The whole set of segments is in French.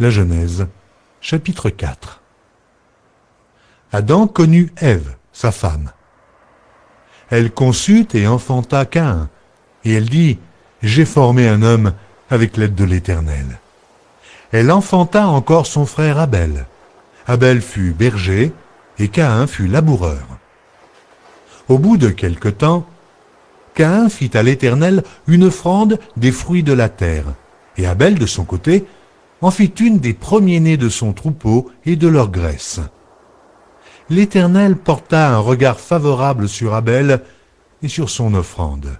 La Genèse, chapitre 4. Adam connut Ève, sa femme. Elle conçut et enfanta Caïn, et elle dit, « J'ai formé un homme avec l'aide de l'Éternel. » Elle enfanta encore son frère Abel. Abel fut berger, et Caïn fut laboureur. Au bout de quelque temps, Caïn fit à l'Éternel une offrande des fruits de la terre, et Abel, de son côté, en fit une des premiers-nés de son troupeau et de leur graisse. L'Éternel porta un regard favorable sur Abel et sur son offrande.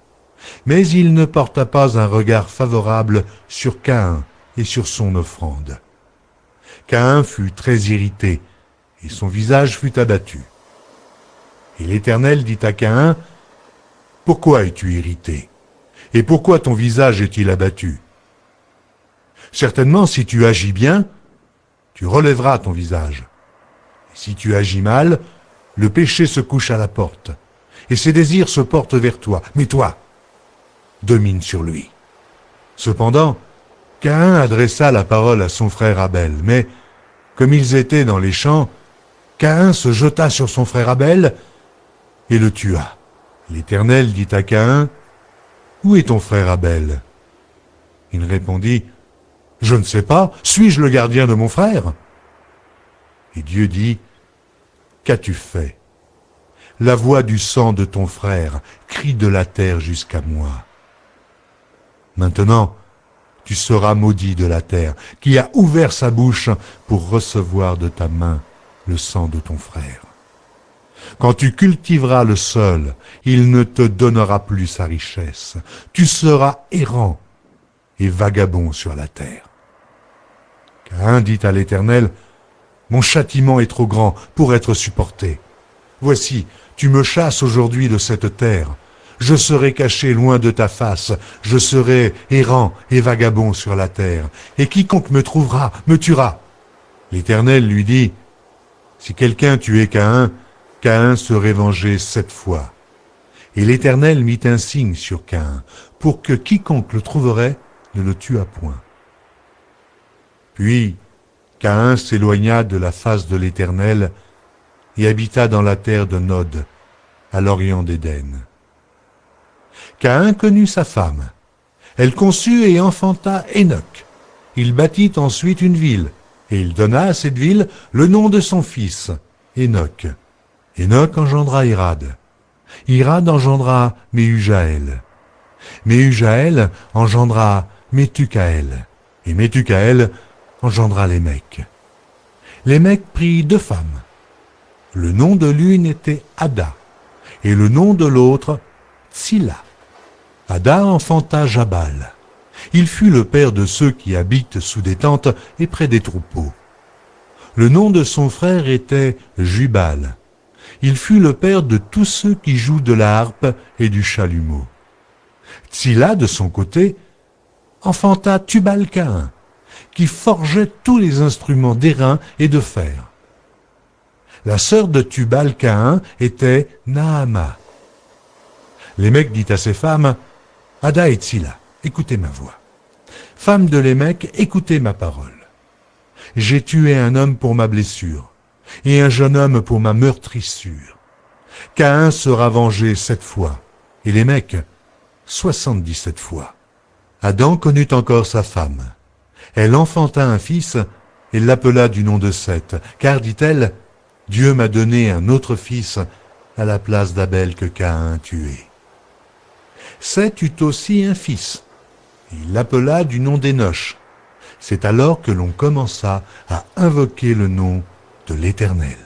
Mais il ne porta pas un regard favorable sur Caïn et sur son offrande. Caïn fut très irrité, et son visage fut abattu. Et l'Éternel dit à Caïn, « Pourquoi es-tu irrité? Et pourquoi ton visage est-il abattu? Certainement, si tu agis bien, tu relèveras ton visage. Et si tu agis mal, le péché se couche à la porte, et ses désirs se portent vers toi. Mais toi, domine sur lui. » Cependant, Caïn adressa la parole à son frère Abel, mais, comme ils étaient dans les champs, Caïn se jeta sur son frère Abel et le tua. L'Éternel dit à Caïn, « Où est ton frère Abel ?» Il répondit, « Je ne sais pas, suis-je le gardien de mon frère ?» Et Dieu dit, « Qu'as-tu fait? La voix du sang de ton frère crie de la terre jusqu'à moi. Maintenant, tu seras maudit de la terre, qui a ouvert sa bouche pour recevoir de ta main le sang de ton frère. Quand tu cultiveras le sol, il ne te donnera plus sa richesse. Tu seras errant et vagabond sur la terre. » Caïn dit à l'Éternel, « Mon châtiment est trop grand pour être supporté. Voici, tu me chasses aujourd'hui de cette terre. Je serai caché loin de ta face, je serai errant et vagabond sur la terre, et quiconque me trouvera me tuera. » L'Éternel lui dit, « Si quelqu'un tuait Caïn, Caïn serait vengé 7 fois. » Et l'Éternel mit un signe sur Caïn, pour que quiconque le trouverait ne le tuât point. Puis Caïn s'éloigna de la face de l'Éternel et habita dans la terre de Nod, à l'orient d'Éden. Caïn connut sa femme. Elle conçut et enfanta Hénoc. Il bâtit ensuite une ville, et il donna à cette ville le nom de son fils, Hénoc. Hénoc engendra Irad. Irad engendra Méhujaël. Méhujaël engendra Métucaël. Et Métucaël engendra Lémec. Lémec prit 2 femmes. Le nom de l'une était Ada, et le nom de l'autre, Tsilla. Ada enfanta Jabal. Il fut le père de ceux qui habitent sous des tentes et près des troupeaux. Le nom de son frère était Jubal. Il fut le père de tous ceux qui jouent de la harpe et du chalumeau. Tsilla, de son côté, enfanta Tubal-Caïn, qui forgeait tous les instruments d'airain et de fer. La sœur de Tubal-Caïn était Naama. Lémec dit à ses femmes, « Ada et Tsilla, écoutez ma voix. Femmes de Lémec, écoutez ma parole. J'ai tué un homme pour ma blessure, et un jeune homme pour ma meurtrissure. Caïn sera vengé 7 fois, et Lémec 77 fois. » Adam connut encore sa femme. Elle enfanta un fils, et l'appela du nom de Seth, car, dit-elle, « Dieu m'a donné un autre fils à la place d'Abel que Caïn a tué. » Seth eut aussi un fils. Il l'appela du nom d'Énoch. C'est alors que l'on commença à invoquer le nom de l'Éternel.